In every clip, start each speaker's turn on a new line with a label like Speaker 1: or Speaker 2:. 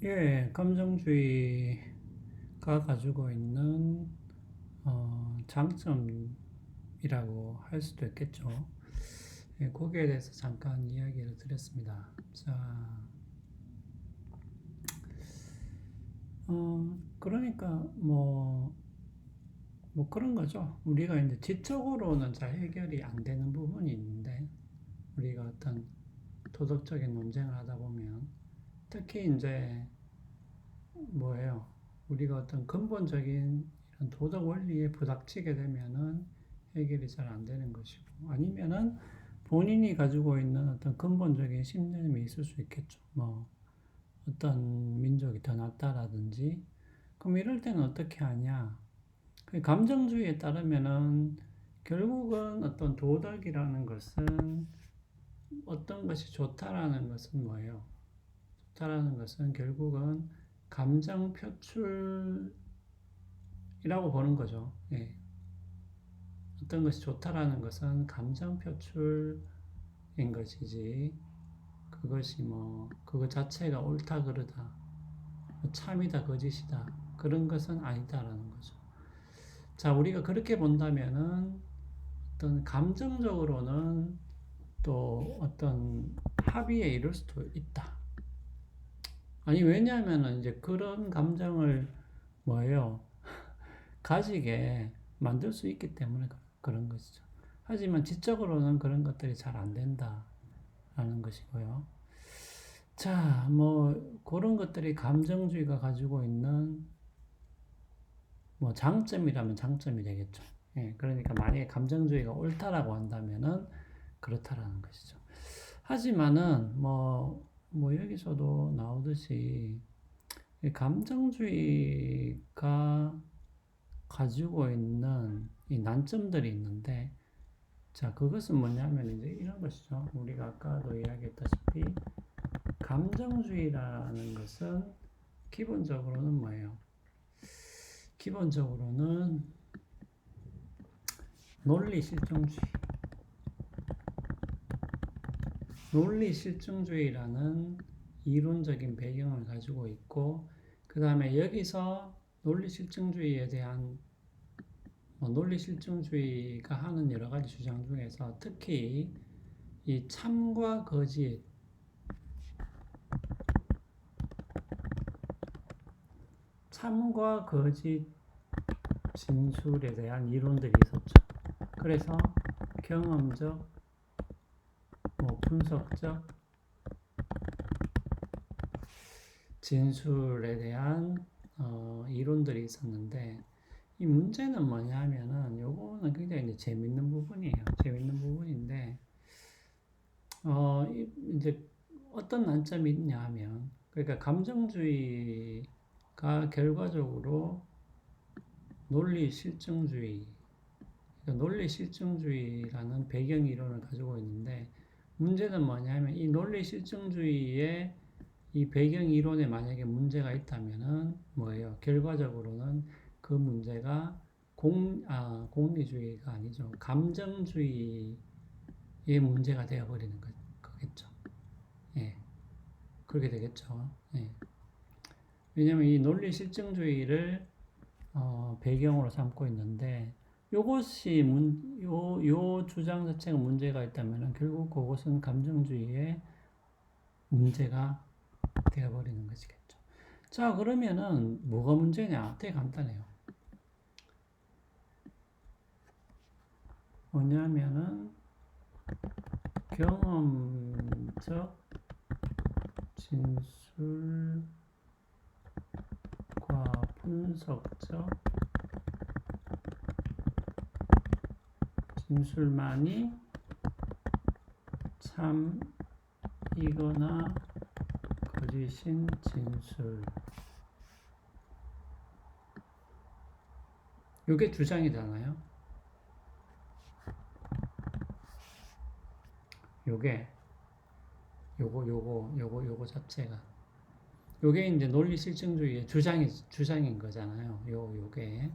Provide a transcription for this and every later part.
Speaker 1: 예, 감정주의가 가지고 있는 장점이라고 할 수도 있겠죠. 예, 거기에 대해서 잠깐 이야기를 드렸습니다. 자, 그러니까 뭐 그런 거죠. 우리가 이제 지적으로는 잘 해결이 안 되는 부분이 있는데, 우리가 어떤 도덕적인 논쟁을 하다 보면, 특히 이제 뭐예요? 우리가 어떤 근본적인 이런 도덕 원리에 부닥치게 되면은 해결이 잘 안 되는 것이고, 아니면은 본인이 가지고 있는 어떤 근본적인 신념이 있을 수 있겠죠. 뭐, 어떤 민족이 더 낫다라든지. 그럼 이럴 때는 어떻게 하냐? 그 감정주의에 따르면은 결국은 어떤 도덕이라는 것은 어떤 것이 좋다라는 것은 뭐예요? 좋다라는 것은 결국은 감정 표출이라고 보는 거죠. 예. 어떤 것이 좋다라는 것은 감정 표출인 것이지, 그것이 그것 자체가 옳다, 그르다, 참이다, 거짓이다, 그런 것은 아니다라는 거죠. 자, 우리가 그렇게 본다면은 어떤 감정적으로는 또 어떤 합의에 이를 수도 있다. 아니, 왜냐하면은 이제 그런 감정을 뭐예요? 가지게 만들 수 있기 때문에 그런 것이죠. 하지만 지적으로는 그런 것들이 잘 안 된다라는 것이고요. 자, 그런 것들이 감정주의가 가지고 있는 장점이라면 장점이 되겠죠. 예, 그러니까 만약에 감정주의가 옳다라고 한다면은 그렇다라는 것이죠. 하지만은 여기서도 나오듯이 감정주의가 가지고 있는 이 난점들이 있는데, 자, 그것은 뭐냐면 이제 이런 것이죠. 우리가 아까도 이야기했다시피 감정주의라는 것은 기본적으로는 뭐예요? 기본적으로는 논리 실증주의. 논리 실증주의라는 이론적인 배경을 가지고 있고, 그 다음에 여기서 논리 실증주의에 대한 논리 실증주의가 하는 여러 가지 주장 중에서 특히 이 참과 거짓, 참과 거짓 진술에 대한 이론들이 있었죠. 그래서 경험적, 분석적 진술에 대한 이론들이 있었는데, 이 문제는 뭐냐 하면은 요거는 굉장히 이제 재밌는 부분이에요. 재밌는 부분인데, 이제 어떤 난점이 있냐 하면, 그러니까 감정주의가 결과적으로 논리 실증주의, 그러니까 논리 실증주의라는 배경 이론을 가지고 있는데, 문제는 뭐냐면 이 논리 실증주의의 이 배경 이론에 만약에 문제가 있다면은 뭐예요? 결과적으로는 그 문제가 공리주의가 아니죠. 감정주의의 문제가 되어버리는 거겠죠. 예, 그렇게 되겠죠. 예. 왜냐면 이 논리 실증주의를 배경으로 삼고 있는데, 요것이 요 주장 자체가 문제가 있다면 결국 그것은 감정주의의 문제가 되어버리는 것이겠죠. 자, 그러면은 뭐가 문제냐? 되게 간단해요. 뭐냐면은 경험적 진술과 분석적 진술만이 참이거나 거짓인 진술. 요게 주장이잖아요. 요거 자체가. 요게 이제 논리 실증주의의 주장인 거잖아요. 요게.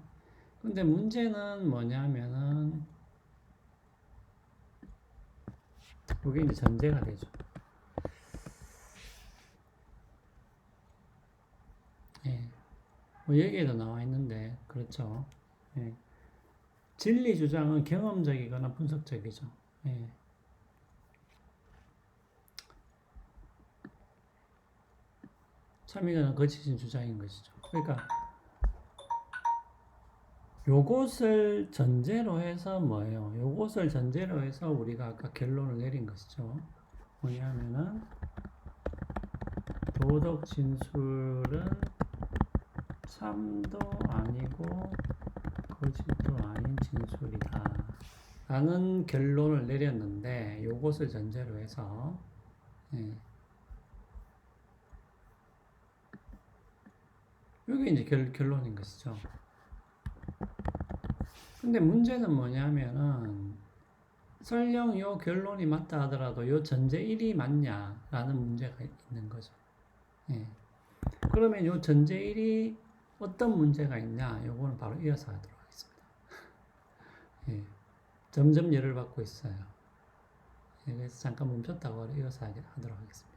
Speaker 1: 근데 문제는 뭐냐면은, 요게 이제 전제가 되죠. 뭐 여기에도 나와 있는데 그렇죠. 예. 진리 주장은 경험적이거나 분석적이죠. 예. 참 이거는 거치신 주장인 것이죠. 그러니까 요것을 전제로 해서 뭐예요? 요것을 전제로 해서 우리가 아까 결론을 내린 것이죠. 뭐냐면은 도덕 진술은 참도 아니고 거짓도 아닌 진술이다. 라는 결론을 내렸는데 요것을 전제로 해서 예. 이게 이제 결론인 것이죠. 근데 문제는 뭐냐면은 설령 요 결론이 맞다 하더라도 요 전제 1이 맞냐라는 문제가 있는 거죠. 예. 그러면 요 전제 1이 어떤 문제가 있냐? 요거는 바로 이어서 하도록 하겠습니다. 예. 점점 열을 받고 있어요. 예, 그래서 잠깐 멈췄다가 이어서 하도록 하겠습니다.